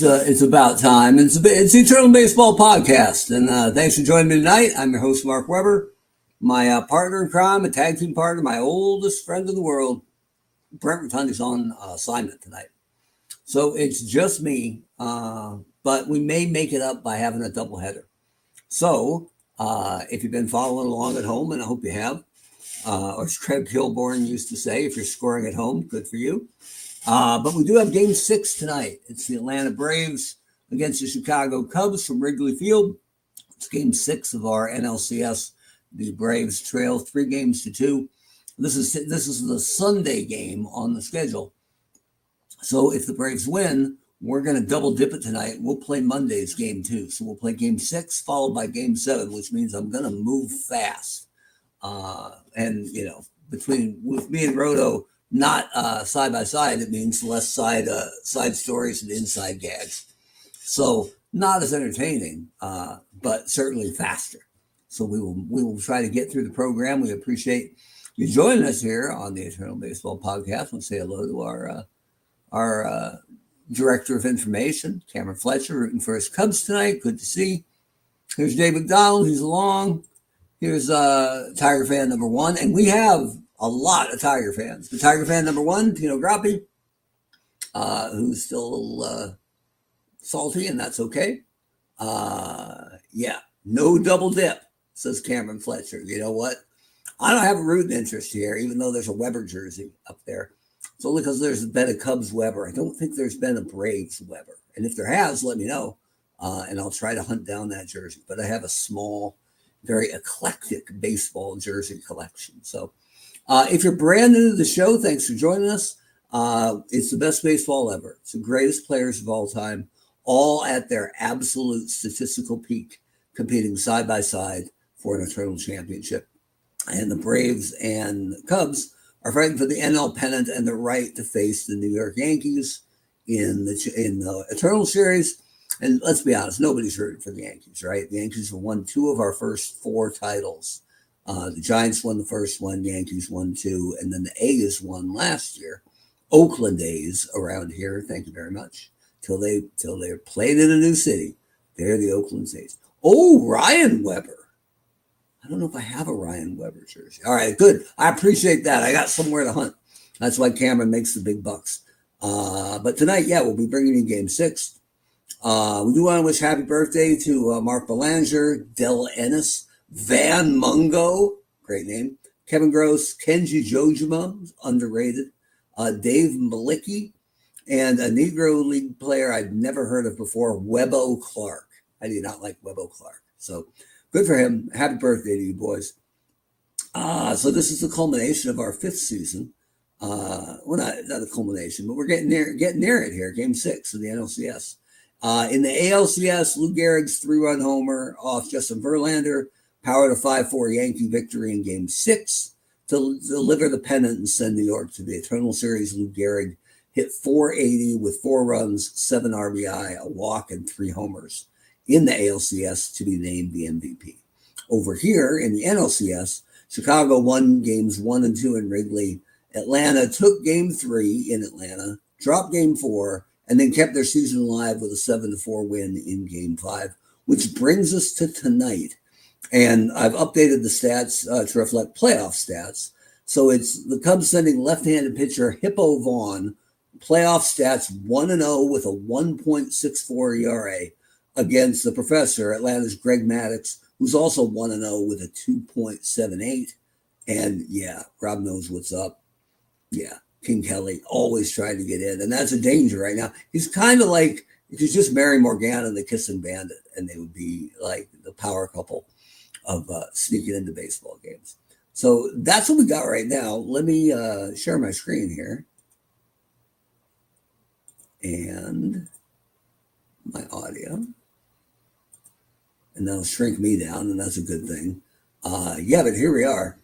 It's about time. It's the Eternal Baseball Podcast, and thanks for joining me tonight. I'm your host, Mark Weber. My partner in crime, a tag team partner, my oldest friend in the world, Brent Rotundi's on assignment tonight. So it's just me, but we may make it up by having a doubleheader. So if you've been following along at home, and I hope you have, or as Craig Kilborn used to say, if you're scoring at home, good for you. But we do have Game 6 tonight. It's the Atlanta Braves against the Chicago Cubs from Wrigley Field. It's Game 6 of our NLCS. The Braves trail 3-2. This is the Sunday game on the schedule. So if the Braves win, we're going to double dip it tonight. We'll play Monday's Game 2. So we'll play Game 6 followed by Game 7, which means I'm going to move fast. And, you know, with me and Roto, not side by side, it means less side stories and inside gags. So not as entertaining, but certainly faster. So we will try to get through the program. We appreciate you joining us here on the Eternal Baseball Podcast. We'll say hello to our director of information, Cameron Fletcher, rooting for his Cubs tonight. Good to see. Here's Dave McDonald. He's along. Here's Tiger fan number 1, and we have a lot of Tiger fans. The Tiger fan number 1, Tino Grappi, who's still a little salty, and that's okay. No double dip, says Cameron Fletcher. You know what? I don't have a rooting interest here, even though there's a Weber jersey up there. It's only because there's been a Cubs Weber. I don't think there's been a Braves Weber. And if there has, let me know, and I'll try to hunt down that jersey. But I have a small, very eclectic baseball jersey collection. So if you're brand new to the show, thanks for joining us. It's the best baseball ever. It's the greatest players of all time, all at their absolute statistical peak, competing side by side for an eternal championship. And the Braves and Cubs are fighting for the NL pennant and the right to face the New York Yankees in the Eternal Series. And let's be honest, nobody's rooting for the Yankees, right? The Yankees have won 2 of our first 4 titles. The Giants won the first one, Yankees won 2, and then the A's won last year. Oakland A's around here, thank you very much. Till they're played in a new city. They're the Oakland A's. Oh, Ryan Weber. I don't know if I have a Ryan Weber jersey. All right, good. I appreciate that. I got somewhere to hunt. That's why Cameron makes the big bucks. But tonight, we'll be bringing in Game 6. We do want to wish happy birthday to Mark Belanger, Del Ennis, Van Mungo, great name, Kevin Gross, Kenji Jojima, underrated, Dave Malicki, and a Negro League player I'd never heard of before, Webbo Clark. I do not like Webbo Clark. So good for him. Happy birthday to you boys. So this is the culmination of our 5th season. Well, not a culmination, but we're getting near it here. Game 6 of the NLCS. In the ALCS, Lou Gehrig's 3-run homer off Justin Verlander powered a 5-4 Yankee victory in Game 6 to deliver the pennant and send New York to the Eternal Series. Lou Gehrig hit .480 with 4 runs, 7 RBI, a walk, and 3 homers in the ALCS to be named the MVP. Over here in the NLCS, Chicago won Games 1 and 2 in Wrigley. Atlanta took Game 3 in Atlanta, dropped Game 4, and then kept their season alive with a 7-4 win in Game 5, which brings us to tonight. And I've updated the stats to reflect playoff stats. So it's the Cubs sending left-handed pitcher Hippo Vaughn, playoff stats 1-0 with a 1.64 ERA against the professor, Atlanta's Greg Maddux, who's also 1-0 with a 2.78. And Rob knows what's up. King Kelly always trying to get in, and that's a danger right now. He's kind of like if you just marry Morgana and the Kissing Bandit, and they would be like the power couple of sneaking into baseball games. So that's what we got right now. Let me share my screen here and my audio, and that'll shrink me down, and that's a good thing. But here we are.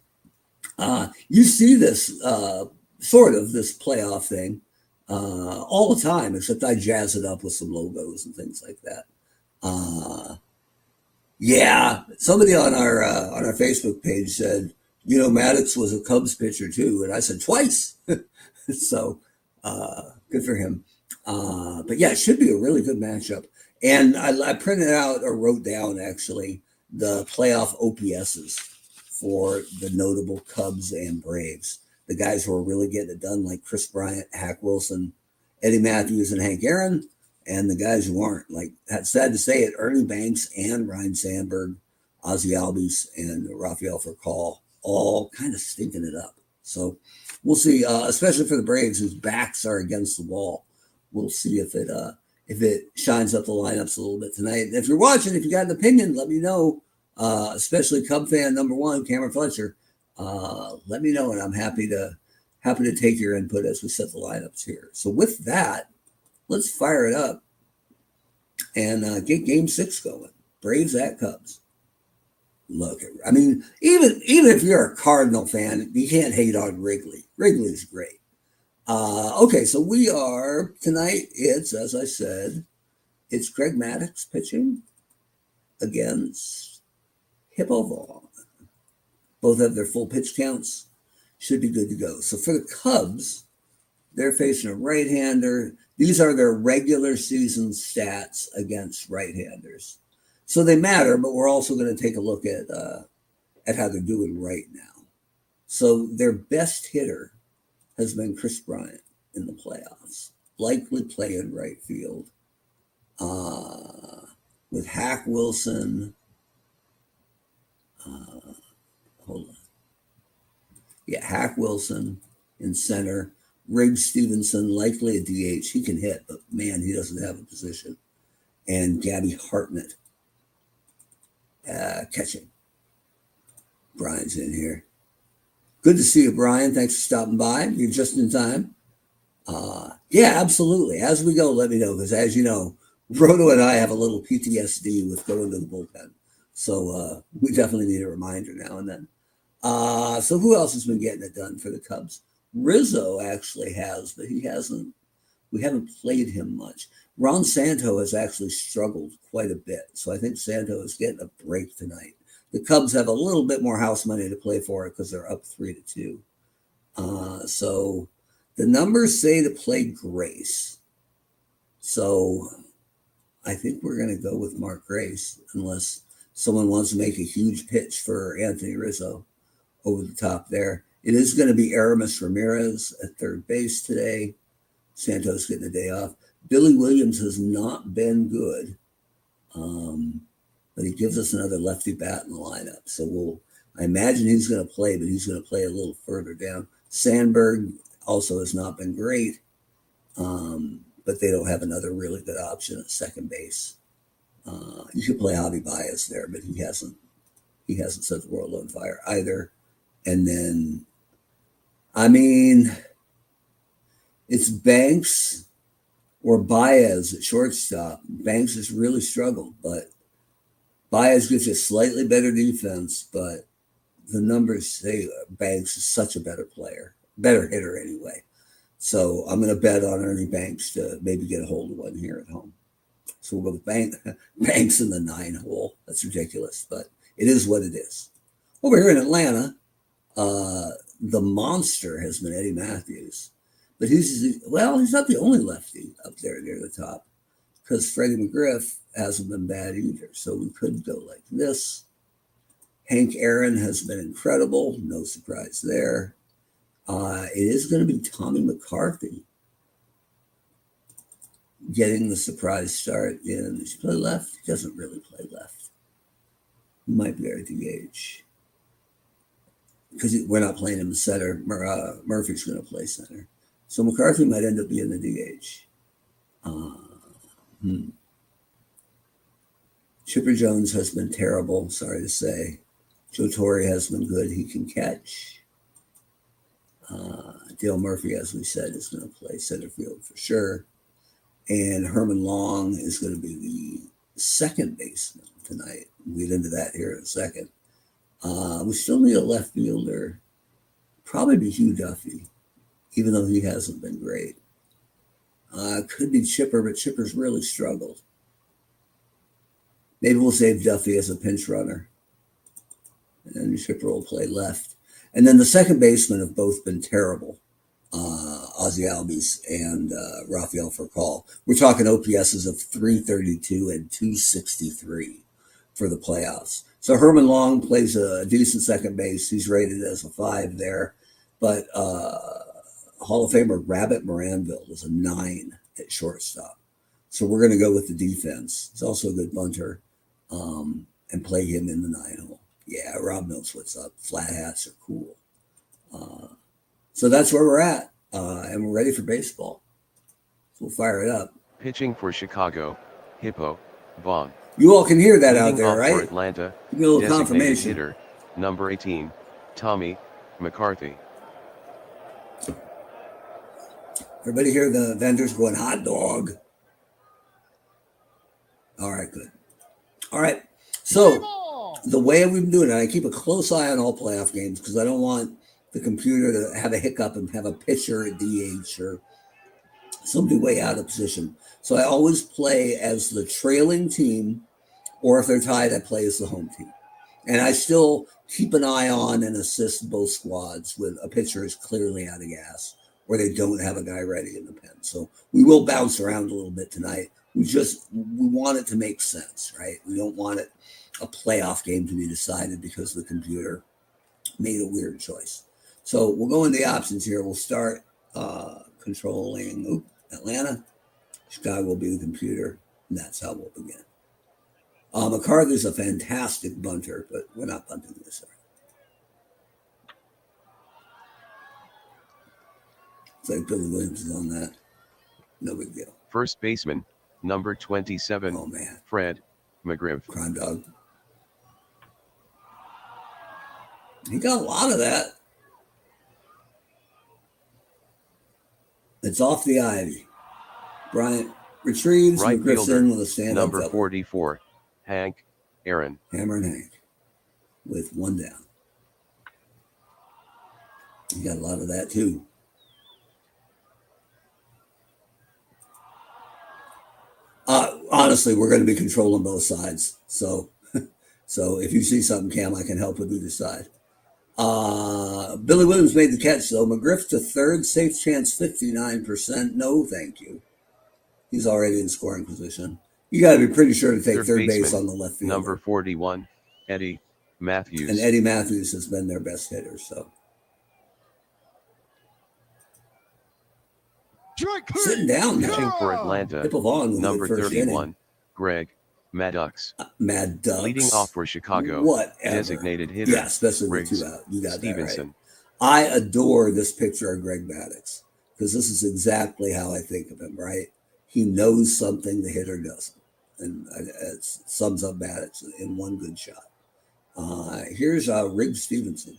You see this sort of this playoff thing all the time, except I jazz it up with some logos and things like that. Somebody on our Facebook page said, Maddux was a Cubs pitcher too, and I said twice. So good for him. But yeah, it should be a really good matchup. And I printed out or wrote down actually the playoff OPSs for the notable Cubs and Braves. The guys who are really getting it done, like Chris Bryant, Hack Wilson, Eddie Matthews, and Hank Aaron, and the guys who aren't. Like, that's sad to say it, Ernie Banks and Ryan Sandberg, Ozzie Albies, and Rafael Furcal all kind of stinking it up. So we'll see, especially for the Braves, whose backs are against the wall. We'll see if it shines up the lineups a little bit tonight. And if you're watching, if you got an opinion, let me know. Especially Cub fan number one, Cameron Fletcher. Let me know, and I'm happy to take your input as we set the lineups here. So with that, let's fire it up and get Game 6 going. Braves at Cubs. Look, I mean, even if you're a Cardinal fan, you can't hate on Wrigley. Wrigley's great. Okay, so we are tonight. It's, as I said, it's Greg Maddux pitching against Hippo Vaughn. Both have their full pitch counts. Should be good to go. So for the Cubs, they're facing a right-hander. These are their regular season stats against right-handers. So they matter, but we're also going to take a look at how they're doing right now. So their best hitter has been Chris Bryant in the playoffs. Likely playing right field. With Hack Wilson. Hold on. Yeah, Hack Wilson in center. Riggs Stevenson, likely a DH. He can hit, but man, he doesn't have a position. And Gabby Hartnett catching. Brian's in here. Good to see you, Brian. Thanks for stopping by. You're just in time. Yeah, absolutely. As we go, let me know, because as you know, Roto and I have a little PTSD with going to the bullpen. So we definitely need a reminder now and then. So who else has been getting it done for the Cubs? Rizzo actually has, but he hasn't. We haven't played him much. Ron Santo has actually struggled quite a bit. So I think Santo is getting a break tonight. The Cubs have a little bit more house money to play for it because they're up 3-2. So the numbers say to play Grace. So I think we're going to go with Mark Grace unless someone wants to make a huge pitch for Anthony Rizzo over the top there. It is going to be Aramis Ramirez at third base today. Santos getting a day off. Billy Williams has not been good, but he gives us another lefty bat in the lineup. So I imagine he's going to play, but he's going to play a little further down. Sandberg also has not been great, but they don't have another really good option at second base. You could play Javi Baez there, but he hasn't set the world on fire either. And then, I mean, it's Banks or Baez at shortstop. Banks has really struggled, but Baez gives you a slightly better defense, but the numbers say Banks is such a better player, better hitter anyway. So I'm going to bet on Ernie Banks to maybe get a hold of one here at home. So we'll go with Banks in the 9 hole. That's ridiculous, but it is what it is. Over here in Atlanta, the monster has been Eddie Matthews. But he's not the only lefty up there near the top because Freddie McGriff hasn't been bad either. So we could go like this. Hank Aaron has been incredible. No surprise there. It is going to be Tommy McCarthy getting the surprise start in. Does he play left? He doesn't really play left. He might be our DH. Because we're not playing him center. Murphy's going to play center. So McCarthy might end up being the DH. Chipper Jones has been terrible, sorry to say. Joe Torre has been good. He can catch. Dale Murphy, as we said, is going to play center field for sure. And Herman Long is going to be the second baseman tonight. We'll get into that here in a second. We still need a left fielder. Probably be Hugh Duffy, even though he hasn't been great. Could be Chipper, but Chipper's really struggled. Maybe we'll save Duffy as a pinch runner. And Chipper will play left. And then the second basemen have both been terrible Ozzie Albies and Rafael Furcal. We're talking OPSs of 332 and 263 for the playoffs. So Herman Long plays a decent second base. He's rated as a 5 there. But Hall of Famer Rabbit Moranville is a 9 at shortstop. So we're going to go with the defense. He's also a good bunter and play him in the 9 hole. Yeah, Rob knows what's up. Flat hats are cool. So that's where we're at. And we're ready for baseball. So we'll fire it up. Pitching for Chicago, Hippo, Vaughn. You all can hear that Leading out there, off right? For Atlanta, Give me a little designated confirmation. hitter, number 18, Tommy McCarthy. Everybody hear the vendors going, hot dog. All right, good. All right. So the way we've been doing it, I keep a close eye on all playoff games because I don't want the computer to have a hiccup and have a pitcher at DH or somebody way out of position. So I always play as the trailing team, or if they're tied, I play as the home team. And I still keep an eye on and assist both squads when a pitcher is clearly out of gas or they don't have a guy ready in the pen. So we will bounce around a little bit tonight. We want it to make sense, right? We don't want it a playoff game to be decided because the computer made a weird choice. So we'll go into the options here. We'll start controlling Atlanta. Chicago will be the computer, and that's how we'll begin. McCarthy's a fantastic bunter, but we're not bunting this. It's like Billy Williams is on that. No big deal. First baseman, number 27, oh, man. Fred McGriff. Crime dog. He got a lot of that. It's off the ivy. Bryant retrieves. Right McGriff's fielder, in with a stand-up number double. 44, Hank Aaron. Hammer and Hank with one down. He got a lot of that too. Honestly, we're going to be controlling both sides. So if you see something, Cam, I can help with either side. Billy Williams made the catch, though. McGriff to third, safe chance 59%. No, thank you. He's already in scoring position. You got to be pretty sure to take third base on the left field. Number 41, Eddie Matthews. And Eddie Matthews has been their best hitter, so. Sitting down now. Pitching for Atlanta, Hippo Vaughn number 31, Greg Maddux. Maddux. Leading off for Chicago, whatever. Designated hitter. Yeah, especially with Riggs, 2 out. You got Stevenson. That right. I adore this picture of Greg Maddux because this is exactly how I think of him, right? He knows something the hitter doesn't. And it sums up Maddux in one good shot. Here's Riggs Stevenson,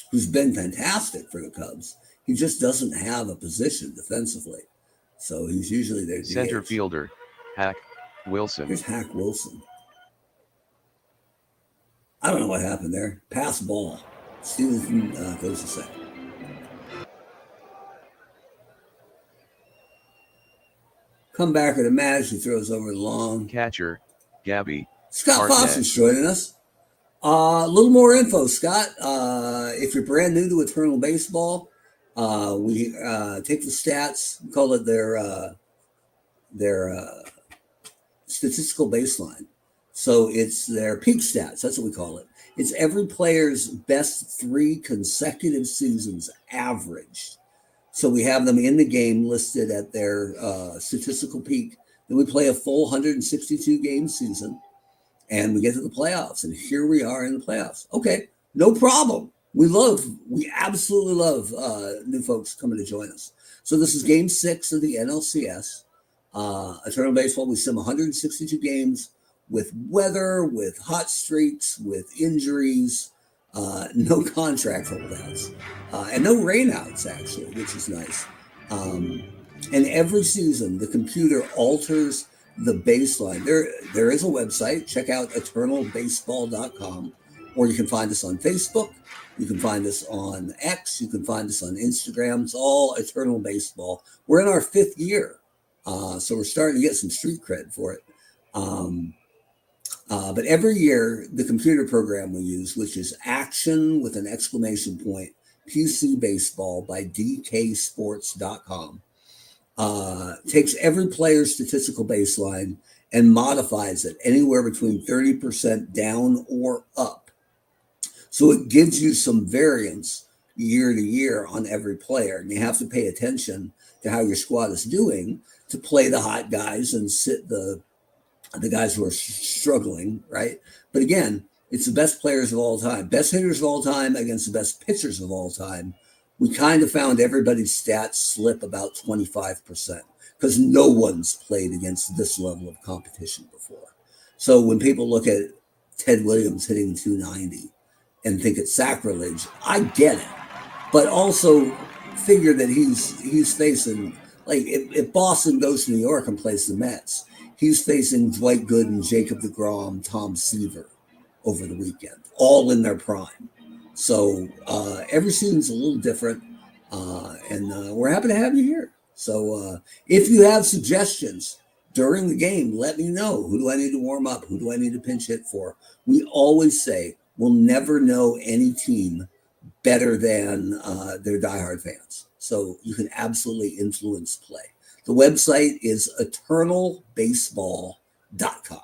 who's been fantastic for the Cubs. He just doesn't have a position defensively. So he's usually their Center DH. fielder, Hack Wilson. Here's Hack Wilson. I don't know what happened there. Pass ball. Stevenson goes to second. Come back at a match. He throws over the long. Catcher, Gabby. Scott Foster's joining us. A little more info, Scott. If you're brand new to Eternal Baseball, we take the stats, we call it their statistical baseline. So it's their peak stats. That's what we call it. It's every player's best 3 consecutive seasons averaged. So we have them in the game listed at their statistical peak. Then we play a full 162 game season and we get to the playoffs. And here we are in the playoffs. Okay, no problem. We absolutely love new folks coming to join us. So this is game 6 of the NLCS. Eternal Baseball, we sim 162 games with weather, with hot streaks, with injuries, no contract holdouts, and no rainouts, actually, which is nice. And every season, the computer alters the baseline. There is a website. Check out eternalbaseball.com, or you can find us on Facebook. You can find us on X. You can find us on Instagram. It's all Eternal Baseball. We're in our 5th year, so we're starting to get some street cred for it. But every year, the computer program we use, which is action with an exclamation point, PC Baseball by DKSports.com. Takes every player's statistical baseline and modifies it anywhere between 30% down or up. So it gives you some variance year to year on every player. And you have to pay attention to how your squad is doing to play the hot guys and sit the guys who are struggling, right? But again, it's the best players of all time, best hitters of all time against the best pitchers of all time. We kind of found everybody's stats slip about 25% because no one's played against this level of competition before. So when people look at Ted Williams hitting 290 and think it's sacrilege, I get it. But also figure that he's facing, like if Boston goes to New York and plays the Mets, he's facing Dwight Gooden, Jacob deGrom, Tom Seaver over the weekend, all in their prime. So every season's a little different, and we're happy to have you here. So if you have suggestions during the game, let me know. Who do I need to warm up? Who do I need to pinch hit for? We always say we'll never know any team better than their diehard fans. So you can absolutely influence play. The website is eternalbaseball.com.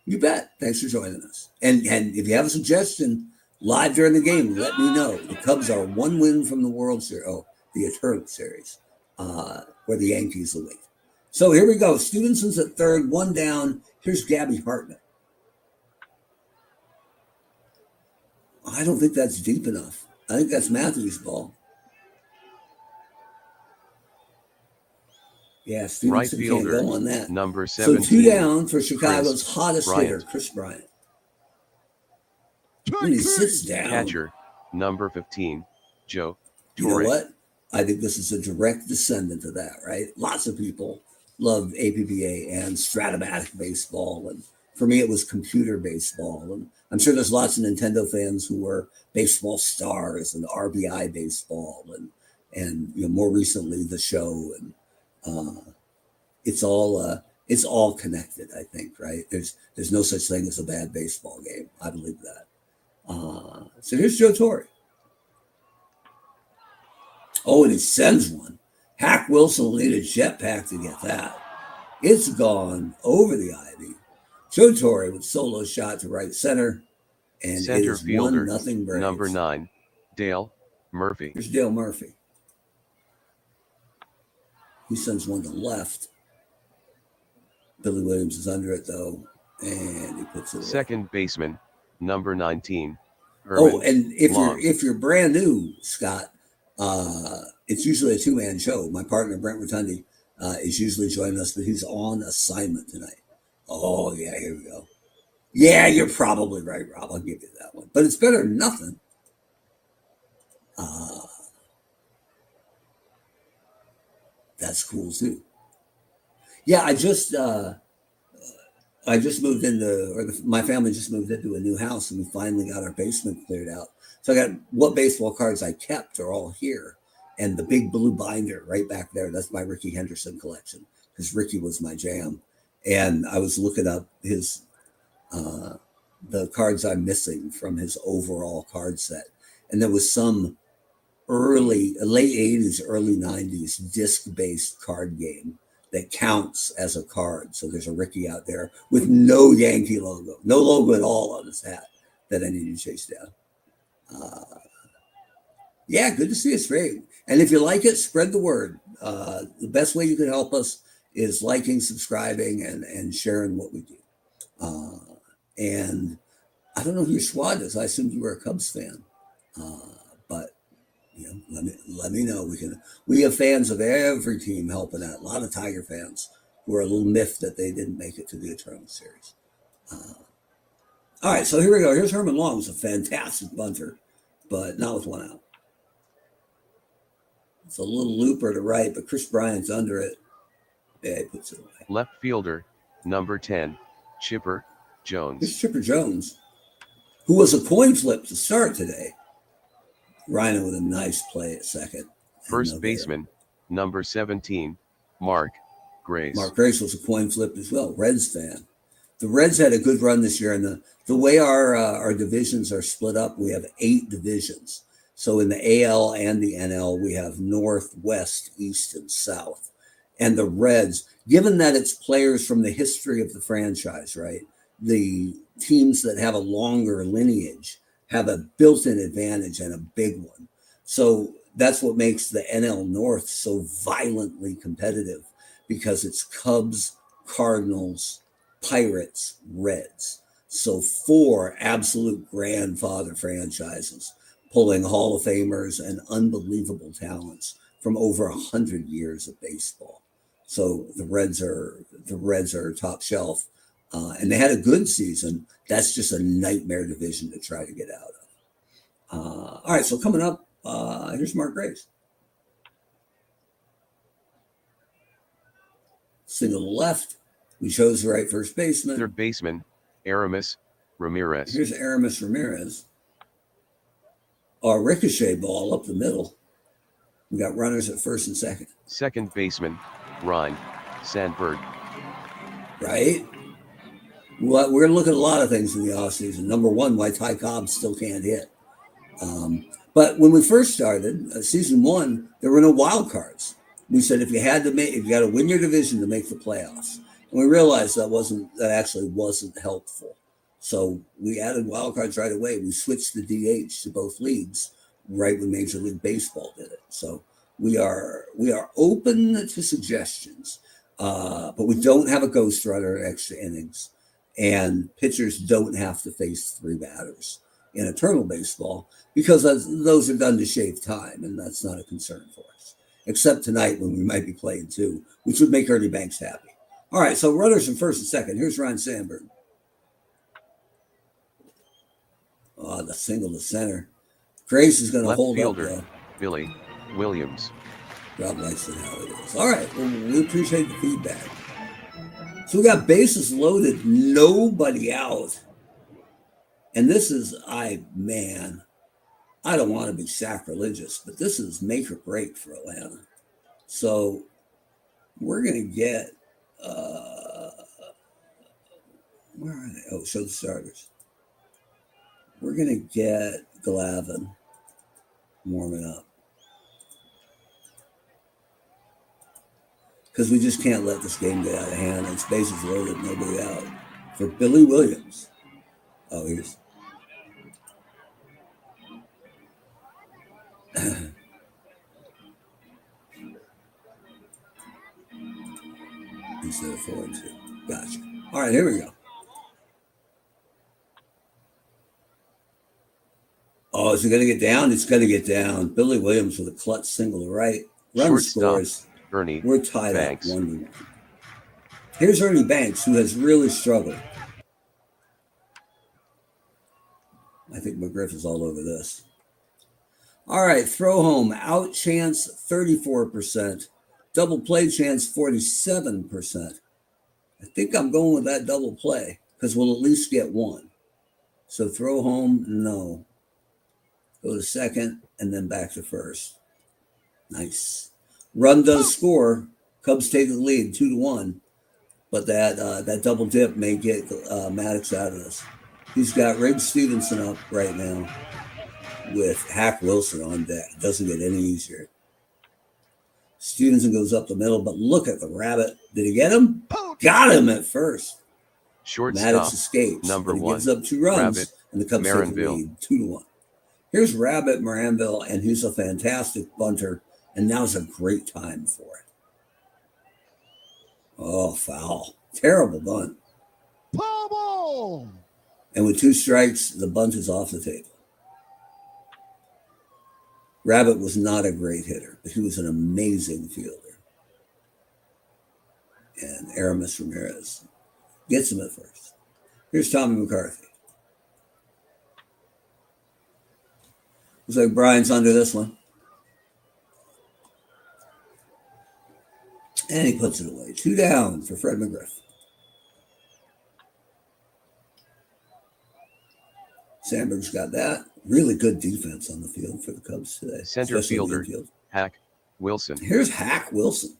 You bet. Thanks for joining us. And if you have a suggestion live during the game, let me know. The Cubs are one win from the World Series, the Eternal Series, where the Yankees will wait. So here we go. Stevenson's at third, one down. Here's Gabby Hartnett. I don't think that's deep enough. I think that's Matthews' ball. Yeah, Stevenson can't go on that. Number 17. So two down for Chicago's hottest hitter, Chris Bryant. When he sits down. Catcher, number 15, Joe You know what? I think this is a direct descendant of that, right? Lots of people love APBA and Stratomatic baseball. And for me, it was computer baseball. And I'm sure there's lots of Nintendo fans who were baseball stars and RBI baseball and more recently the show. And it's all connected, I think, right? There's no such thing as a bad baseball game. I believe that. So here's Joe Torre. Oh, and he sends one. Hack Wilson will need a jetpack to get that. It's gone over the ivy. Joe Torre with solo shot to right center. And center it is fielder, 1-0 Braves. Number 9, Dale Murphy. Here's Dale Murphy. He sends one to left. Billy Williams is under it, though, and he puts it away. Second baseman, number 19, Herman Oh, and Long. if you're brand new, Scott, it's usually a two-man show. My partner, Brent Rotundi, is usually joining us, but he's on assignment tonight. Oh, yeah, here we go. Yeah, you're probably right, Rob. I'll give you that one. But it's better than nothing. That's cool, too. Yeah, I just moved into, my family just moved into a new house, and we finally got our basement cleared out. So I got what baseball cards I kept are all here. And the big blue binder right back there, that's my Ricky Henderson collection, because Ricky was my jam. And I was looking up his the cards I'm missing from his overall card set. And there was some late 80s, early 90s disc-based card game that counts as a card. So there's a Ricky out there with no Yankee logo, no logo at all on his hat that I need to chase down. Yeah, good to see us, Ray. And if you like it, spread the word. The best way you can help us is liking, subscribing, and sharing what we do. And I don't know who your squad is. I assumed you were a Cubs fan, but let me know. We have fans of every team helping out. A lot of Tiger fans who are a little miffed that they didn't make it to the Eternal Series. All right, so here we go. Here's Herman Long. It's a fantastic bunter, but not with one out. It's a little looper to right, but Chris Bryant's under it. Yeah, he puts it away. Left fielder, number 10, Chipper Jones. Here's Chipper Jones, who was a coin flip to start today. Rhino with a nice play at second. First baseman, number 17, Mark Grace. Mark Grace was a coin flip as well. Reds fan. The Reds had a good run this year, and the way our divisions are split up, we have 8 divisions. So in the AL and the NL, we have North, West, East, and South. And the Reds, given that it's players from the history of the franchise, right? The teams that have a longer lineage have a built-in advantage and a big one. So that's what makes the NL North so violently competitive, because it's Cubs, Cardinals, Pirates, Reds. So 4 absolute grandfather franchises pulling Hall of Famers and unbelievable talents from over 100 years of baseball. So the Reds are top shelf, and they had a good season. That's just a nightmare division to try to get out of. All right, so coming up, here's Mark Graves. Single to the left. We chose the right first baseman. Third baseman, Aramis Ramirez. Here's Aramis Ramirez. Our ricochet ball up the middle. We got runners at first and second. Second baseman, Ryan Sandberg. Right? Well, we're going to look at a lot of things in the offseason. Number one, why Ty Cobb still can't hit. But when we first started, season 1, there were no wild cards. We said if you got to win your division to make the playoffs. And we realized that actually wasn't helpful. So we added wild cards right away. We switched the DH to both leagues right when Major League Baseball did it. So we are open to suggestions, but we don't have a ghost runner at extra innings, and pitchers don't have to face 3 batters in eternal baseball, because those are done to shave time, and that's not a concern for us, except tonight when we might be playing 2, which would make Ernie Banks happy. All right, so runners in first and second. Here's Ryan Sandberg. Oh, the single to center. Grace is going to hold fielder, up. Billy Williams. Rob likes it how it is. All right, well, we appreciate the feedback. So we got bases loaded, nobody out. And this is, I don't want to be sacrilegious, but this is make or break for Atlanta. So we're going to get, where are they? Oh, show the starters. We're going to get Glavine warming up, because we just can't let this game get out of hand. It's bases loaded, nobody out. For Billy Williams. Oh, here's instead of 4 and 2. Gotcha. All right, here we go. Oh, is it going to get down? It's going to get down. Billy Williams with a clutch single to right. Run scores. Ernie We're tied Banks. up 1-1. Here's Ernie Banks, who has really struggled. I think McGriff is all over this. All right, throw home. Out chance 34%. Double play chance 47%. I think I'm going with that double play, because we'll at least get 1. So throw home, no. Go to second, and then back to first. Nice. Run does score. Cubs take the lead 2-1. But that double dip may get Maddux out of this. He's got Rig Stevenson up right now with Hack Wilson on deck. Doesn't get any easier. Stevenson goes up the middle, but look at the rabbit. Did he get him? Got him at first. Shortstop, Maddux escapes. number 1. Gives up 2 runs, Rabbit, and the Cubs take the lead 2-1. Here's Rabbit Maranville, and he's a fantastic bunter, and now's a great time for it. Oh, foul. Terrible bunt. Bubble! And with 2 strikes, the bunt is off the table. Rabbit was not a great hitter, but he was an amazing fielder. And Aramis Ramirez gets him at first. Here's Tommy McCarthy. Looks like Brian's under this one. And he puts it away. 2 down for Fred McGriff. Sandberg's got that. Really good defense on the field for the Cubs today. Center fielder, Hack Wilson. Here's Hack Wilson.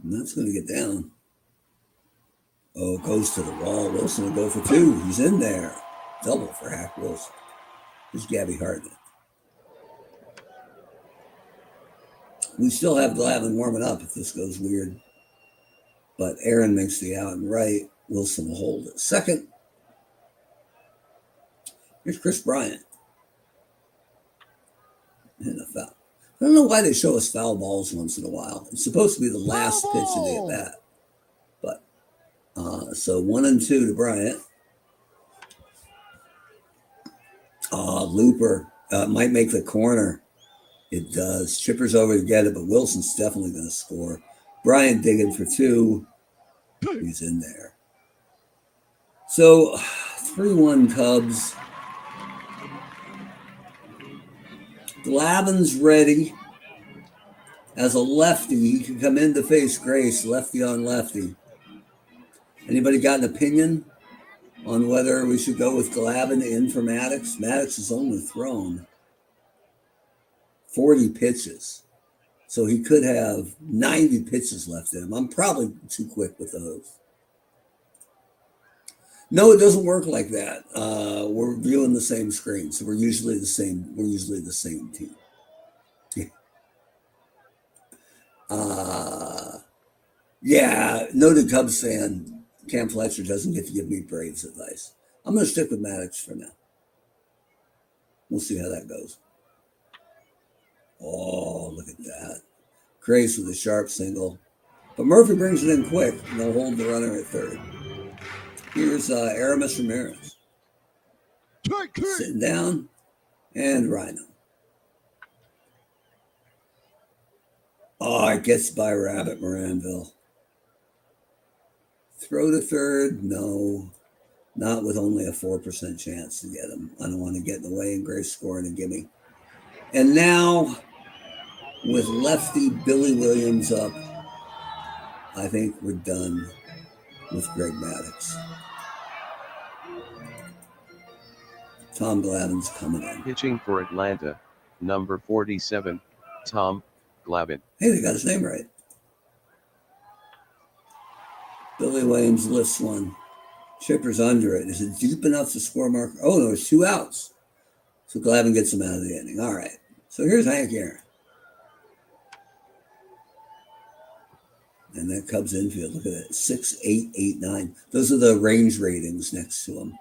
And that's going to get down. Oh, goes to the wall. Wilson will go for 2. He's in there. Double for Hack Wilson. Here's Gabby Hartnett. We still have Glavine warming up if this goes weird. But Aaron makes the out and right. Wilson will hold it. Second. Here's Chris Bryant. And a foul. I don't know why they show us foul balls once in a while. It's supposed to be the last pitch of the at-bat. But, so 1-2 to Bryant. Looper might make the corner. It does. Chipper's over to get it, but Wilson's definitely going to score. Bryant digging for 2. He's in there. So 3-1 Cubs. Glavine's ready. As a lefty, he can come in to face Grace, lefty on lefty. Anybody got an opinion on whether we should go with Glavine in for Maddux? Maddux has only thrown 40 pitches. So he could have 90 pitches left in him. I'm probably too quick with those. No, it doesn't work like that. We're viewing the same screen, so we're usually the same. We're usually the same team. Yeah, noted Cubs fan Cam Fletcher doesn't get to give me Braves advice. I'm going to stick with Maddux for now. We'll see how that goes. Oh, look at that. Grace with a sharp single. But Murphy brings it in quick, and they'll hold the runner at third. Here's Aramis Ramirez. Sitting down, and Rhino. Oh, it gets by Rabbit Moranville. Throw to third? No. Not with only a 4% chance to get him. I don't want to get in the way and Grace scoring a gimme. And now, with lefty Billy Williams up, I think we're done with Greg Maddux. Tom Glavine's coming in. Pitching for Atlanta, number 47, Tom Glavine. Hey, they got his name right. Billy Williams lifts one. Chipper's under it. Is it deep enough to score marker? Oh, no, there's 2 outs. So Glavine gets him out of the inning. All right. So here's Hank Aaron. And that Cubs infield, look at that, 6, 8, 8, 9. Those are the range ratings next to them.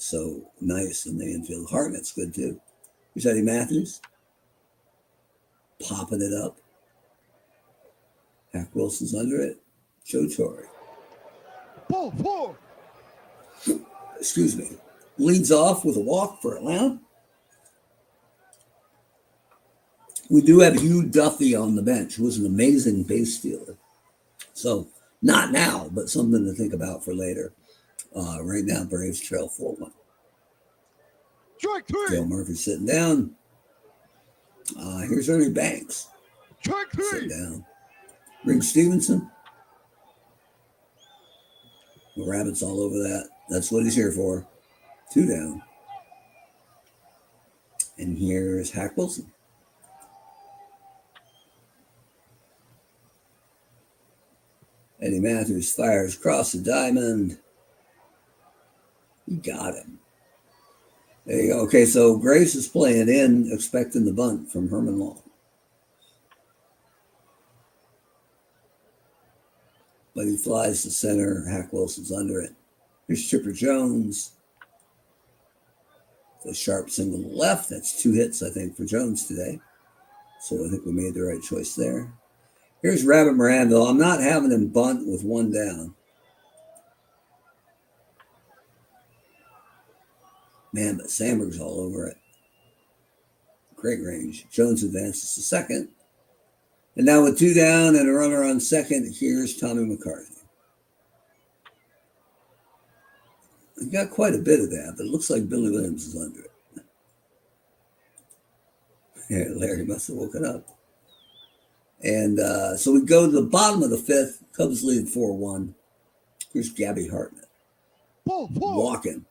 So nice in the infield. Hartnett's good too. Here's Eddie Matthews. Popping it up. Hack Wilson's under it. Joe Torre. Ball 4. Excuse me. Leads off with a walk for Atlanta. We do have Hugh Duffy on the bench, who was an amazing base stealer. So, not now, but something to think about for later. Right now, Braves trail 4-1. Strike 3. Joe Murphy sitting down. Here's Ernie Banks. Strike 3. Sitting down. Ring Stevenson. The Rabbit's all over that. That's what he's here for. 2 down. And here's Hack Wilson. Eddie Matthews fires across the diamond. He got him. There you go. Okay, so Grace is playing in, expecting the bunt from Herman Long. But he flies to center. Hack Wilson's under it. Here's Chipper Jones. The sharp single to the left. That's 2 hits, I think, for Jones today. So I think we made the right choice there. Here's Rabbit Moranville. I'm not having him bunt with 1 down. Man, but Sandberg's all over it. Great range. Jones advances to second. And now with 2 down and a runner on second, here's Tommy McCarthy. He got quite a bit of that, but it looks like Billy Williams is under it. Yeah, Larry must have woken up. And so we go to the bottom of the 5th. Cubs lead 4-1. Here's Gabby Hartnett. Ball 4. Walking.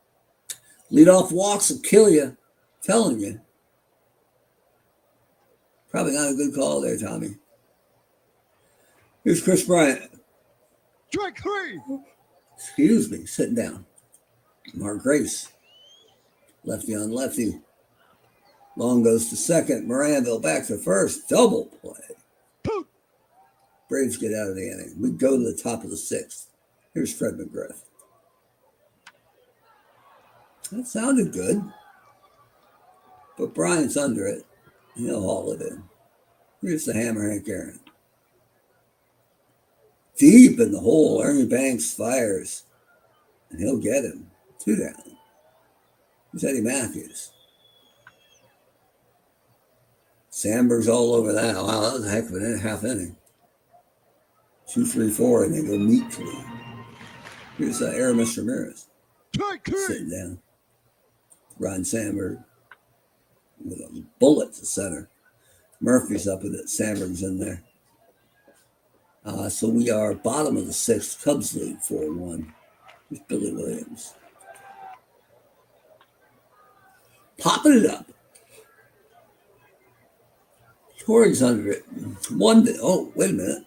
Leadoff walks will kill you. Telling you. Probably not a good call there, Tommy. Here's Chris Bryant. Strike 3. Excuse me, sitting down. Mark Grace Lefty on lefty. Long goes to second. Mirandville back to first. Double play. Two. Braves get out of the inning. We go to the top of the sixth. Here's Fred McGriff. That sounded good. But Bryant's under it. He'll haul it in. Here's the hammer, Hank Aaron. Deep in the hole. Ernie Banks fires. And he'll get him. 2 down. Here's Eddie Matthews. Sandberg's all over that. Wow, that was a heck of a half inning. 2, 3, 4, and they go neatly. Here's Aramis Ramirez. Sitting down. Ryan Sandberg with a bullet to center. Murphy's up with it. Sandberg's in there. So we are bottom of the sixth. Cubs lead 4-1. Here's Billy Williams. Popping it up. Torrey's under it. Oh, wait a minute.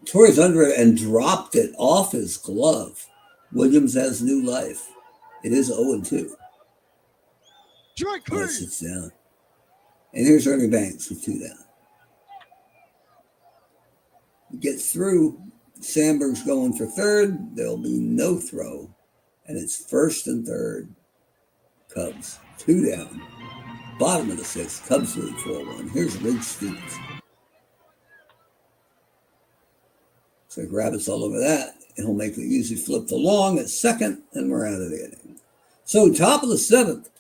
Torrey's under it and dropped it off his glove. Williams has new life. It is 0-2. Oh, sits down. And here's Ernie Banks with 2 down. Gets through. Sandberg's going for third. There'll be no throw. And it's first and third. Cubs. 2 down. Bottom of the sixth. Cubs lead 4-1. Here's Ridge Stevens. So Rabbit's all over that. And he'll make it easy flip to long at second. And we're out of the inning. So top of the seventh.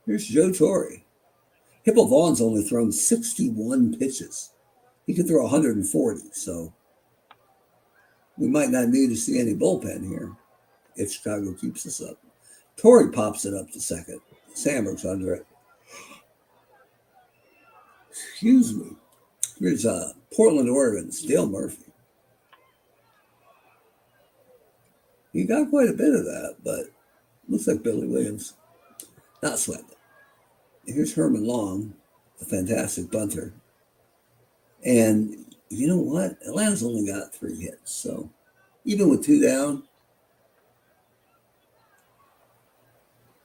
Here's Joe Torre. Hippo Vaughn's only thrown 61 pitches. He could throw 140. So we might not need to see any bullpen here if Chicago keeps this up. Torrey pops it up to second. Sandberg's under it. Excuse me. Here's Portland, Oregon's Dale Murphy. He got quite a bit of that, but looks like Billy Williams. Not sweating it. Here's Herman Long, a fantastic bunter. And you know what? Atlanta's only got 3 hits. So even with 2 down,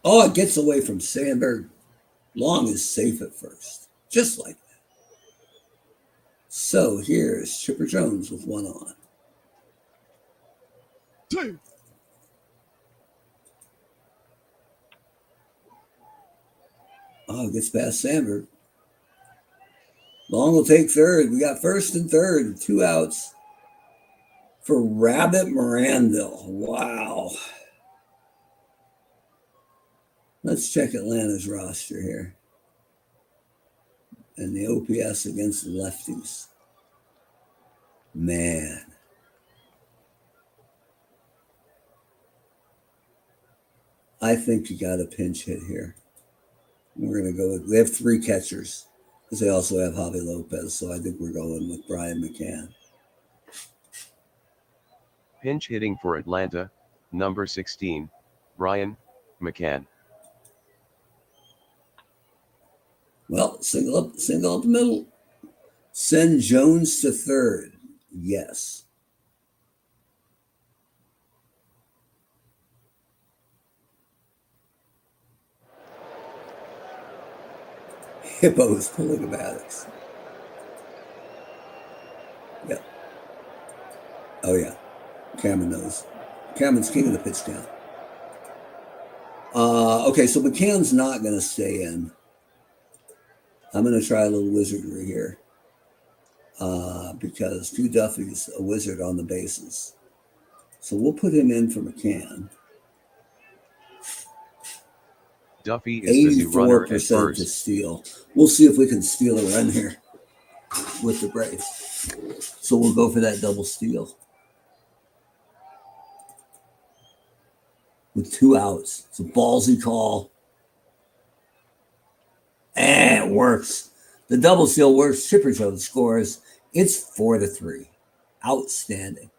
it gets away from Sandberg. Long is safe at first. Just like that. So here's Chipper Jones with 1 on. 2. Gets past Sandberg. Long will take third. We got first and third. 2 outs for Rabbit Mirandville. Wow. Let's check Atlanta's roster here. And the OPS against the lefties. Man. I think you got a pinch hit here. We're going to go with, they have 3 catchers because they also have Javi Lopez. So I think we're going with Brian McCann. Pinch hitting for Atlanta, number 16, Brian McCann. Well, single up the middle. Send Jones to third. Yes. Hippo is pulling the Maddux. Yeah. Oh, yeah. Cameron knows. Cameron's king of the pitch count. Okay, so McCann's not going to stay in. I'm going to try a little wizardry here. Because Q Duffy's a wizard on the bases. So we'll put him in for McCann. Duffy is the new runner at 84% to first. steal. We'll see if we can steal a run here with the Braves. So we'll go for that double steal. With 2 outs. It's a ballsy call. And it works. The double steal works. Chipper Jones scores. It's 4-3. Outstanding.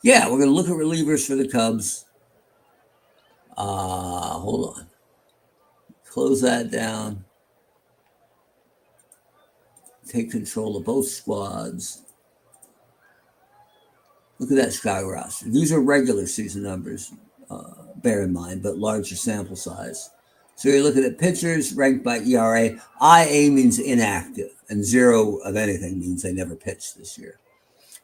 Yeah, we're going to look at relievers for the Cubs. Hold on. Close that down. Take control of both squads. Look at that Chicago roster. These are regular season numbers. bear in mind, but larger sample size. So you're looking at pitchers ranked by ERA. IA means inactive, and 0 of anything means they never pitched this year.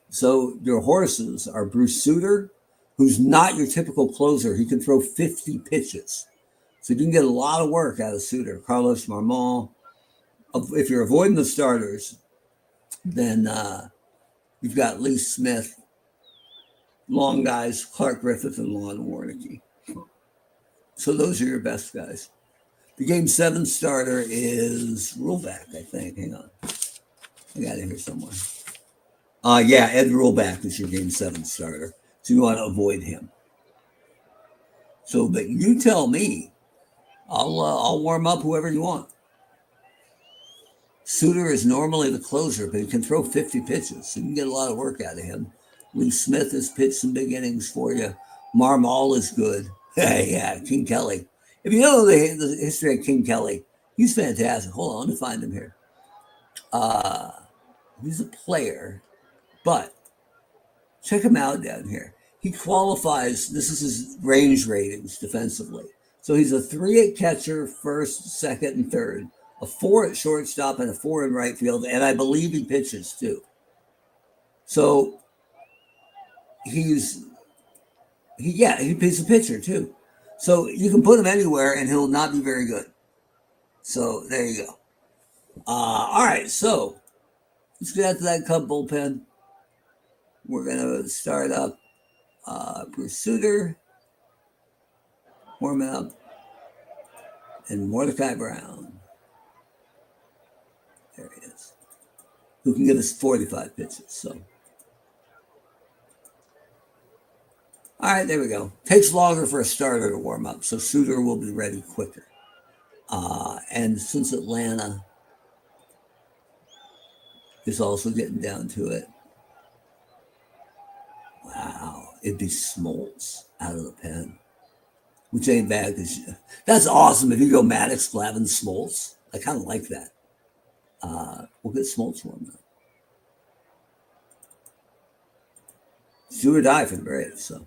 So your horses are Bruce Sutter, who's not your typical closer. He can throw 50 pitches. So you can get a lot of work out of Sutter. Carlos Marmol. If you're avoiding the starters, then you've got Lee Smith, long guys, Clark Griffith, and Lon Warnicki. So those are your best guys. The Game 7 starter is Reulbach, I think. Hang on. I got it here somewhere. Yeah, Ed Reulbach is your Game 7 starter. So you want to avoid him. So, but you tell me. I'll warm up whoever you want. Sutter is normally the closer, but he can throw 50 pitches. So you can get a lot of work out of him. Lee Smith has pitched some big innings for you. Marmol is good. Yeah, King Kelly. If you know the history of King Kelly, he's fantastic. Hold on, let me find him here. He's a player, but check him out down here. He qualifies. This is his range ratings defensively. So he's a 3 at catcher, first, second, and third, a 4 at shortstop, and a 4 in right field. And I believe he pitches too. So he plays a pitcher too. So you can put him anywhere and he'll not be very good. So there you go. All right, so let's get out to that Cub bullpen. We're going to start up Bruce Sutter, warming up, and Mordecai Brown. There he is. Who can give us 45 pitches. So, all right, there we go. Takes longer for a starter to warm up, so Sutter will be ready quicker. And since Atlanta is also getting down to it, wow, it'd be Smoltz out of the pen, which ain't bad because that's awesome if you go Maddux, Glavine, Smoltz. I kind of like that. We'll get Smoltz warmed up. Do or die for the Braves. So,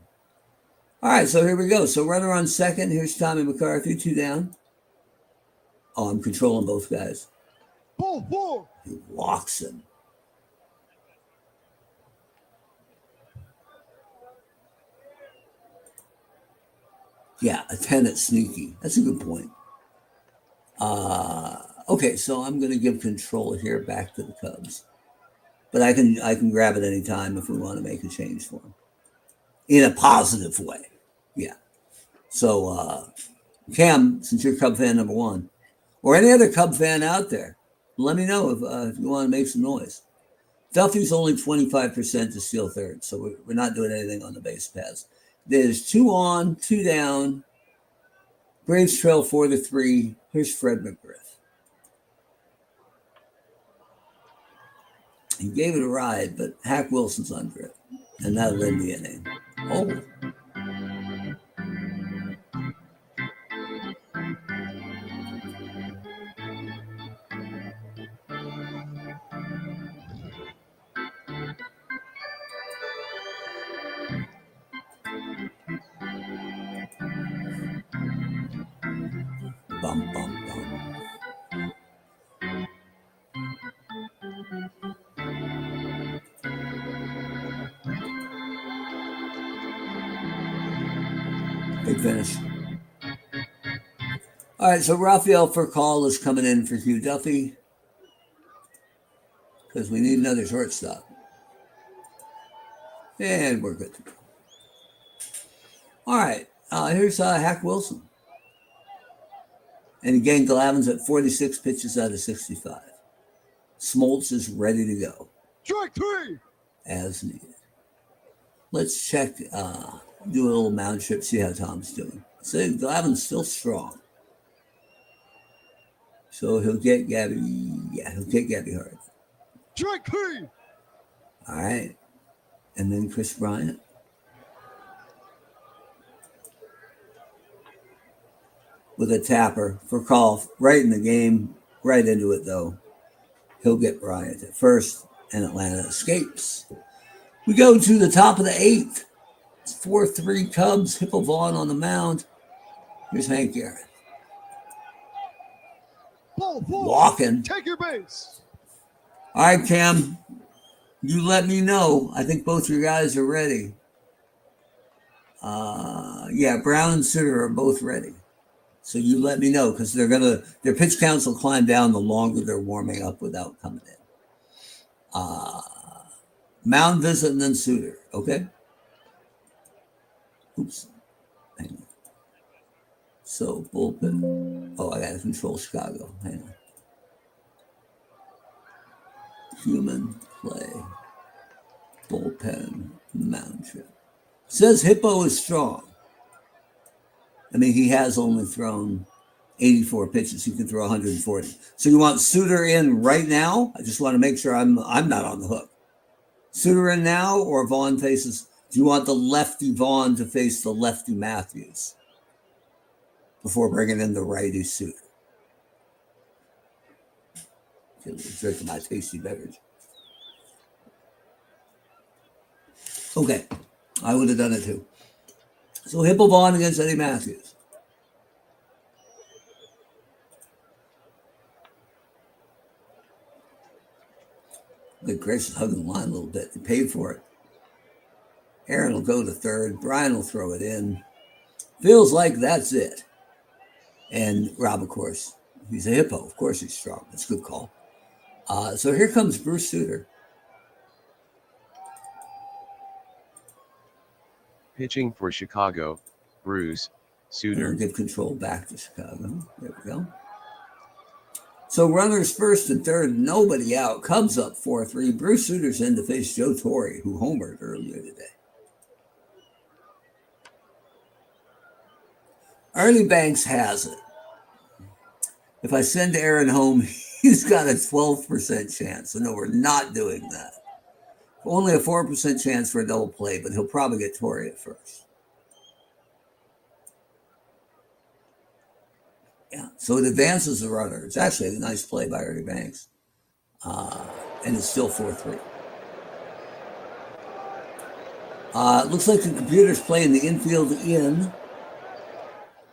all right, so here we go. So runner on second. Here's Tommy McCarthy, 2 down. Oh, I'm controlling both guys. Ball 4. He walks him. Yeah, a 10 at sneaky. That's a good point. Okay, so I'm going to give control here back to the Cubs. But I can grab it anytime if we want to make a change for them. In a positive way. Yeah. So, Cam, since you're Cub fan number 1, or any other Cub fan out there, let me know if you want to make some noise. Duffy's only 25% to steal third, so we're not doing anything on the base paths. There's 2 on, 2 down. Braves trail 4-3. Here's Fred McGriff. He gave it a ride, but Hack Wilson's under it, and that'll end the inning. Oh. Bum, bum, bum. Big finish. All right, so Rafael Furcal is coming in for Hugh Duffy because we need another shortstop. And we're good to go. All right, here's Hack Wilson. And again, Glavine's at 46 pitches out of 65. Smoltz is ready to go. Strike 3. As needed. Let's check, do a little mound trip, see how Tom's doing. So Glavine's still strong. So he'll get Gabby. Yeah, he'll get Gabby Hart. Strike 3. All right. And then Chris Bryant. With a tapper for call right in the game, right into it though. He'll get Bryant at first, and Atlanta escapes. We go to the top of the 8th. It's 4-3 Cubs. Hippo Vaughn on the mound. Here's Hank Aaron. Ball 4. Walking. Take your base. All right, Cam. You let me know. I think both your guys are ready. Yeah, Brown and Sutter are both ready. So you let me know because their pitch counts will climb down the longer they're warming up without coming in. Mound visit and then Sutter. Okay. Oops. Hang on. So bullpen. Oh, I got to control Chicago. Hang on. Human play. Bullpen. Mound trip. Says Hippo is strong. I mean, he has only thrown 84 pitches. He can throw 140. So you want Sutter in right now? I just want to make sure I'm not on the hook. Sutter in now, or Vaughn faces? Do you want the lefty Vaughn to face the lefty Matthews before bringing in the righty Sutter? Drinking my tasty beverage. Okay, I would have done it too. So Hippo Vaughn against Eddie Matthews. Good gracious, hugging the line a little bit. He paid for it. Aaron will go to third. Brian will throw it in. Feels like that's it. And Rob, of course, he's a Hippo. Of course he's strong. That's a good call. So here comes Bruce Sutter. Pitching for Chicago, Bruce Sutter. Give control back to Chicago. There we go. So runners first and third, nobody out. Cubs up 4-3. Bruce Sutter's in to face Joe Torre, who homered earlier today. Ernie Banks has it. If I send Aaron home, he's got a 12% chance. So no, we're not doing that. Only a 4% chance for a double play, but he'll probably get Torre at first. Yeah, so it advances the runner. It's actually a nice play by Ernie Banks. And it's still 4-3. Looks like the computer's playing the infield in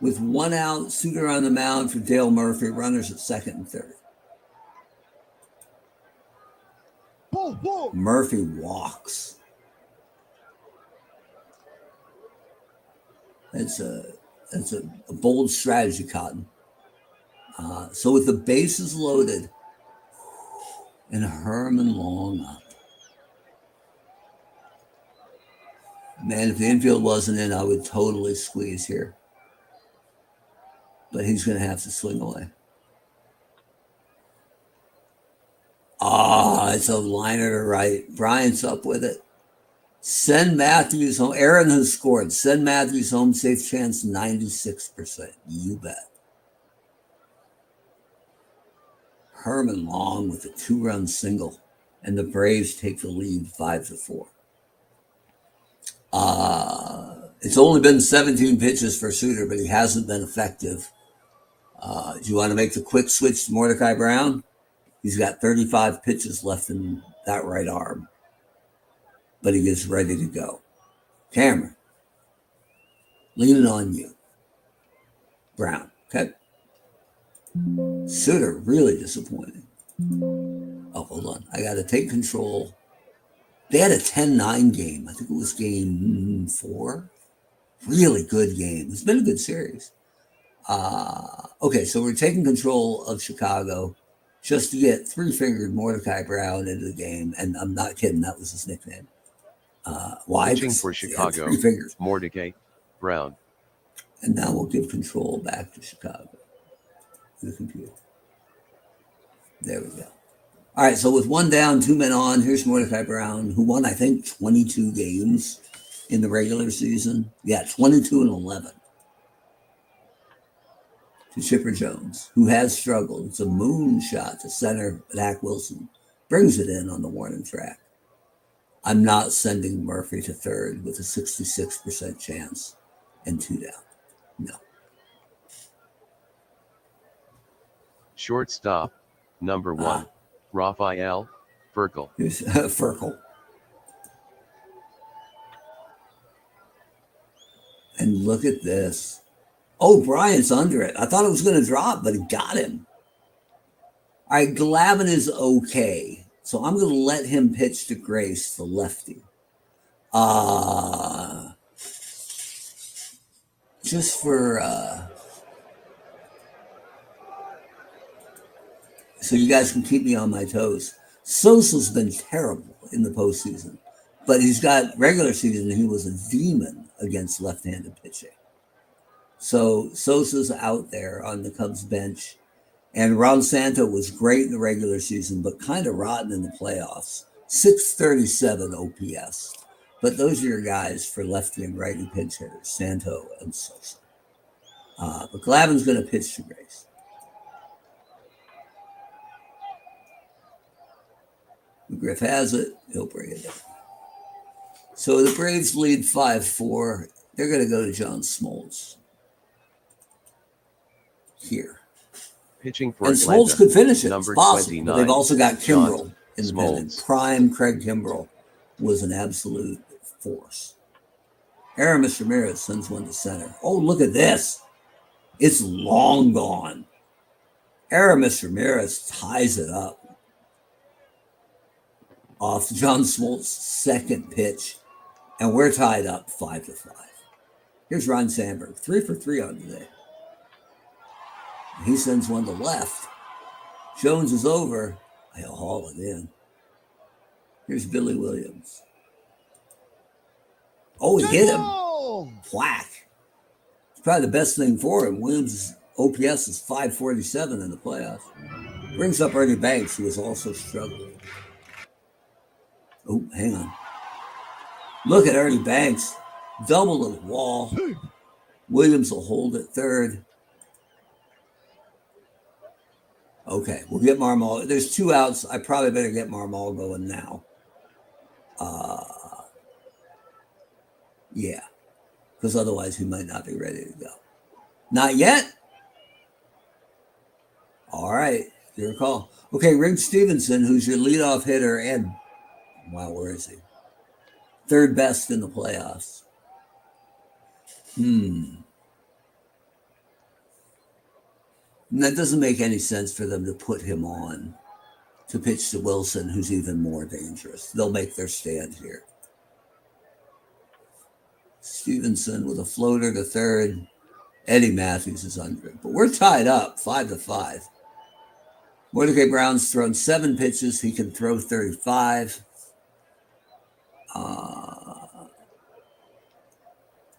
with one out, Sutter on the mound for Dale Murphy, runners at second and third. Ball 4. Murphy walks. That's a bold strategy, Cotton. So with the bases loaded and Herman Long up. Man, if the infield wasn't in, I would totally squeeze here. But he's going to have to swing away. It's a liner to right. Bryant's up with it. Send Matthews home. Aaron has scored. Send Matthews home. Safe chance 96%. You bet. Herman Long with a 2-run single. And the Braves take the lead 5-4. It's only been 17 pitches for Sutter, but he hasn't been effective. Do you want to make the quick switch to Mordecai Brown? He's got 35 pitches left in that right arm. But he is ready to go. Cameron, leaning on you. Brown, okay? Sutter, really disappointing. Oh, hold on. I got to take control. They had a 10-9 game. I think it was game 4. Really good game. It's been a good series. Okay, so we're taking control of Chicago just to get 3-fingered Mordecai Brown into the game. And I'm not kidding. That was his nickname. Why? Pitching for Chicago, Mordecai Brown. And now we'll give control back to Chicago. The computer. There we go. All right, so with 1 down, 2 men on, here's Mordecai Brown, who won, I think, 22 games in the regular season. Yeah, 22-11. To Chipper Jones, who has struggled. It's a moonshot to center. Zach Wilson brings it in on the warning track. I'm not sending Murphy to third with a 66% chance and 2 down. No. Shortstop, number 1, Rafael Furcal. Here's Furcal. And look at this. Oh, Bryant's under it. I thought it was going to drop, but he got him. All right, Glavine is okay. So I'm going to let him pitch to Grace, the lefty. Just for so you guys can keep me on my toes. Sosa's been terrible in the postseason, but he's got regular season. He was a demon against left-handed pitching. So Sosa's out there on the Cubs bench, and Ron Santo was great in the regular season, but kind of rotten in the playoffs. 637 OPS. But those are your guys for lefty and righty pinch hitters, Santo and Sosa. But Glavine's going to pitch to Grace. McGriff has it. He'll bring it in. So the Braves lead 5-4. They're going to go to John Smoltz here. Pitching for And Atlanta, Smoltz could finish it. number It's possible. 29. But they've also got Kimbrel John in the Smoltz. pennant. Prime Craig Kimbrel was an absolute force. Aramis Ramirez sends one to center. Oh, look at this. It's long gone. Aramis Ramirez ties it up. Off John Smoltz's second pitch. And we're tied up 5-5. Here's Ron Sandberg. 3 for 3 on today. He sends one to left. Jones is over. He'll haul it in. Here's Billy Williams. Oh, he hit him. Whack. It's probably the best thing for him. Williams' OPS is 547 in the playoffs. Brings up Ernie Banks, who is also struggling. Oh, hang on. Look at Ernie Banks. Double to the wall. Williams will hold it third. Okay, we'll get Marmol. There's 2 outs. I probably better get Marmol going now. Yeah, because otherwise he might not be ready to go. Not yet? All right, your call. Okay, Rig Stevenson, who's your leadoff hitter, and wow, where is he? Third best in the playoffs. And that doesn't make any sense for them to put him on to pitch to Wilson, who's even more dangerous. They'll make their stand here. Stevenson with a floater to third. Eddie Matthews is under it. But we're tied up 5-5. Mordecai Brown's thrown 7 pitches. He can throw 35.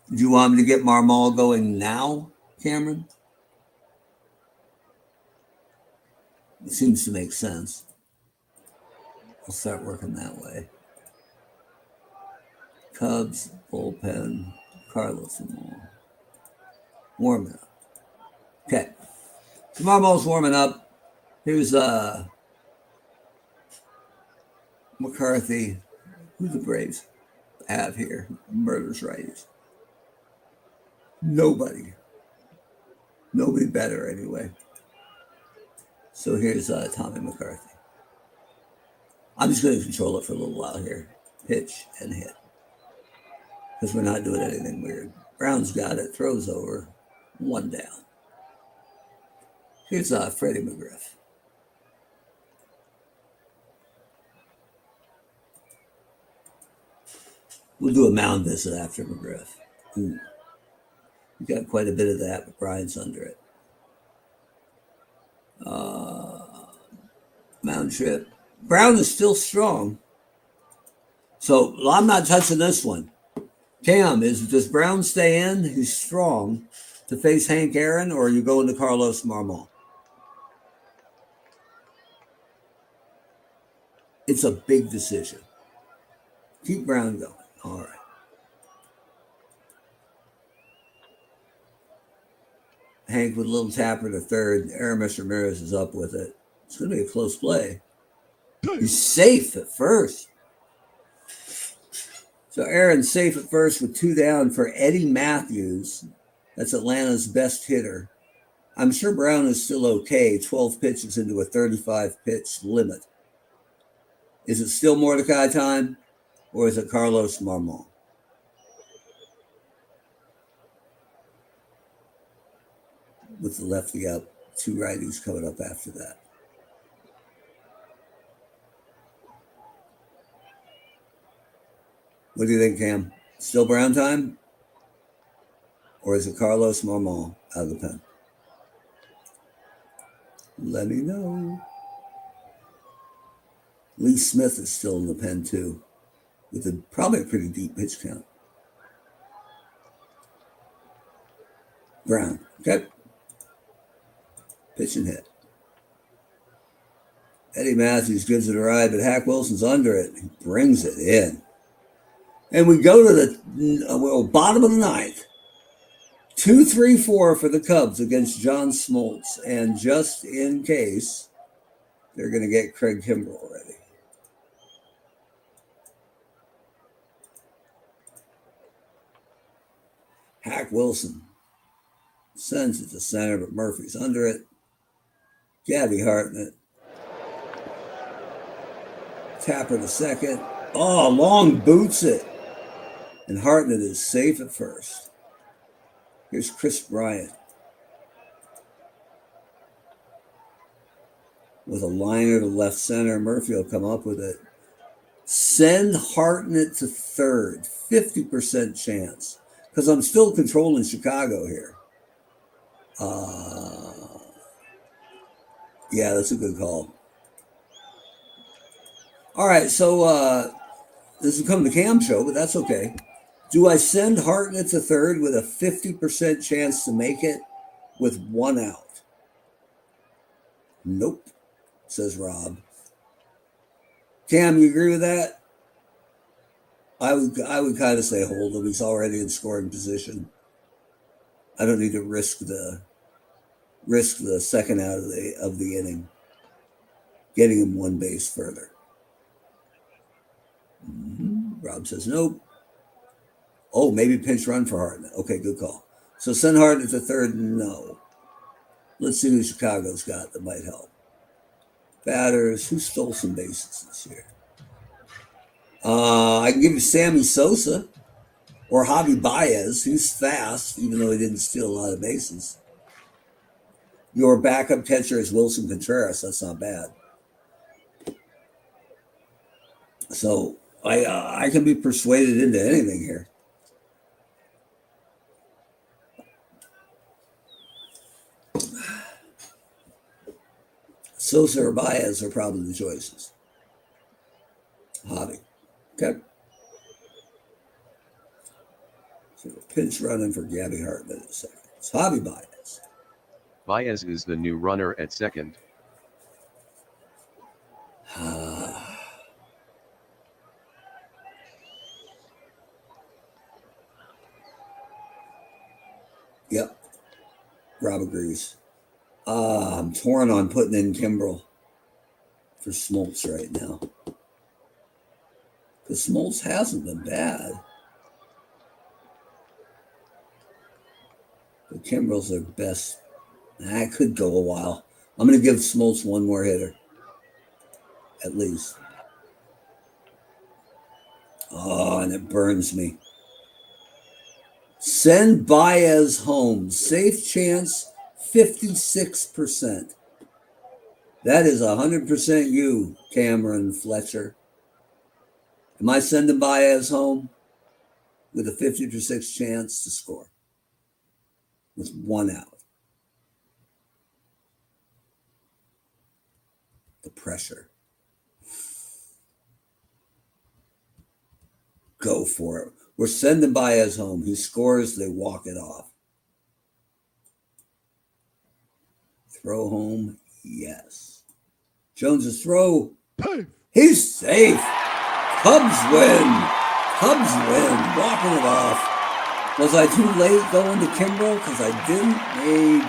Do you want me to get Marmol going now, Cameron? It seems to make sense. I'll start working that way. Cubs, bullpen, Carlos and all. Warming up. Okay. So Marmol's warming up. Here's McCarthy. Who the Braves have here? Murders righties. Nobody. Nobody better anyway. So here's Tommy McCarthy. I'm just going to control it for a little while here. Pitch and hit. Because we're not doing anything weird. Brown's got it. Throws over. 1 down. Here's Freddie McGriff. We'll do a mound visit after McGriff. Ooh. We got quite a bit of that, but Brian's under it. Mound trip. Brown is still strong. So I'm not touching this one. Cam, does Brown stay in? He's strong to face Hank Aaron, or are you going to Carlos Marmol? It's a big decision. Keep Brown going. All right. Hank with a little tapper to third. Aramis Ramirez is up with it. It's going to be a close play. He's safe at first. So Aaron's safe at first with 2 down for Eddie Matthews. That's Atlanta's best hitter. I'm sure Brown is still okay. 12 pitches into a 35-pitch limit. Is it still Mordecai time, or is it Carlos Marmol? with the lefty up. 2 righties coming up after that. What do you think, Cam? Still Brown time? Or is it Carlos Marmol out of the pen? Let me know. Lee Smith is still in the pen, too, with probably a pretty deep pitch count. Brown. Okay. Pitch and hit. Eddie Matthews gives it a ride, but Hack Wilson's under it. He brings it in. And we go to the bottom of the ninth. 2-3-4 for the Cubs against John Smoltz. And just in case, they're going to get Craig Kimbrell ready. Hack Wilson sends it to center, but Murphy's under it. Gabby Hartnett. Tapper to second. Oh, Long boots it. And Hartnett is safe at first. Here's Chris Bryant with a liner to left center. Murphy will come up with it. Send Hartnett to third. 50% chance. Because I'm still controlling Chicago here. Yeah, that's a good call. All right, so this has become the Cam show, but that's okay. Do I send Hartnett to third with a 50% chance to make it with 1 out? Nope, says Rob. Cam, you agree with that? I would kind of say hold him. He's already in scoring position. I don't need to risk the second out of the inning, getting him 1 base further. Rob says nope. Oh, maybe pinch run for Hartnett. Okay, good call. So send Hartnett to third. No. Let's see who Chicago's got that might help. Batters. Who stole some bases this year? I can give you Sammy Sosa or Javi Baez, who's fast, even though he didn't steal a lot of bases. Your backup catcher is Wilson Contreras. That's not bad. So I can be persuaded into anything here. Sosa or Baez are probably the choices. Javi. Okay. So pinch running for Gabby Hartnett in a second. It's Javi Baez. Baez is the new runner at second. Yep. Rob agrees. I'm torn on putting in Kimbrell for Smoltz right now. Because Smoltz hasn't been bad. But Kimbrell's their best. I could go a while. I'm going to give Smoltz 1 more hitter. At least. Oh, and it burns me. Send Baez home. Safe chance, 56%. That is 100% you, Cameron Fletcher. Am I sending Baez home with a 50% chance to score? With 1 out. The pressure. Go for it. We're sending Baez home. He scores, they walk it off. Throw home, yes. Jones's throw. He's safe. Cubs win. Cubs win. Walking it off. Was I too late going to Kimbrell? Because I didn't. Maybe.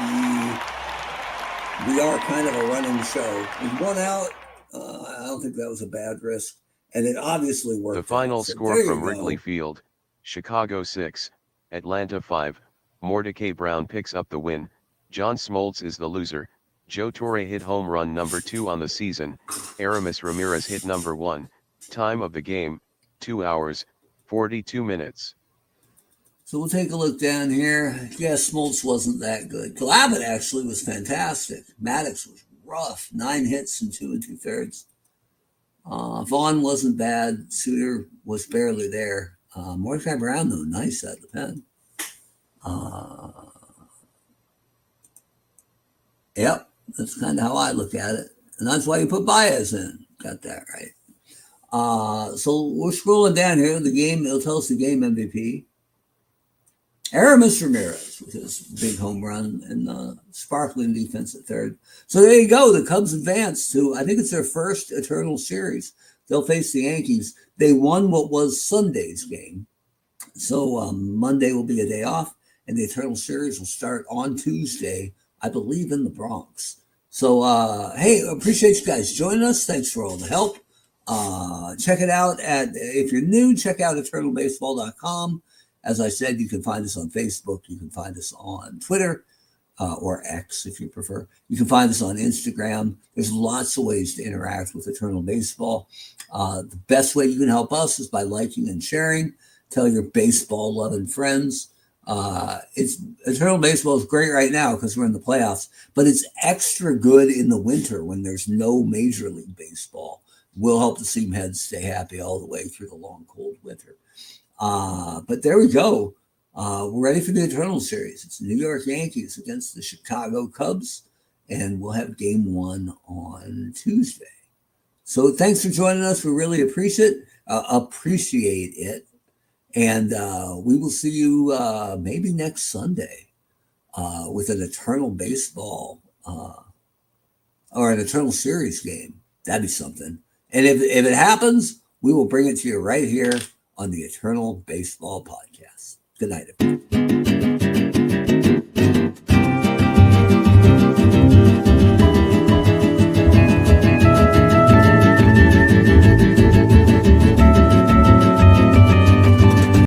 We are kind of a running show. With 1 out, I don't think that was a bad risk. And it obviously worked. The final out. So score from Wrigley Field, Chicago 6, Atlanta 5, Mordecai Brown picks up the win, John Smoltz is the loser, Joe Torre hit home run number 2 on the season, Aramis Ramirez hit number 1, time of the game, 2 hours, 42 minutes. So we'll take a look down here. Yeah, Smoltz wasn't that good. Glavin actually was fantastic. Maddux was rough. 9 hits and 2 2/3. Vaughn wasn't bad. Suter was barely there. Mordecai Brown, though, nice at the pen. Yep, that's kind of how I look at it. And that's why you put Baez in. Got that right. So we're scrolling down here. The game, it'll tell us the game MVP. Aramis Ramirez with his big home run and sparkling defense at third. So there you go. The Cubs advance to, I think it's their first Eternal Series. They'll face the Yankees. They won what was Sunday's game. So Monday will be a day off, and the Eternal Series will start on Tuesday, I believe, in the Bronx. So, hey, appreciate you guys joining us. Thanks for all the help. Check it out if you're new, check out eternalbaseball.com. As I said, you can find us on Facebook. You can find us on Twitter or X if you prefer. You can find us on Instagram. There's lots of ways to interact with Eternal Baseball. The best way you can help us is by liking and sharing. Tell your baseball-loving friends. Eternal Baseball is great right now because we're in the playoffs, but it's extra good in the winter when there's no Major League Baseball. We'll help the Seam Heads stay happy all the way through the long, cold winter. But there we go. We're ready for the Eternal Series. It's the New York Yankees against the Chicago Cubs, and we'll have game 1 on Tuesday. So thanks for joining us. We really appreciate it. And we will see you maybe next Sunday with an Eternal Baseball or an Eternal Series game. That'd be something. And if it happens, we will bring it to you right here on the Eternal Baseball Podcast. Good night, everyone.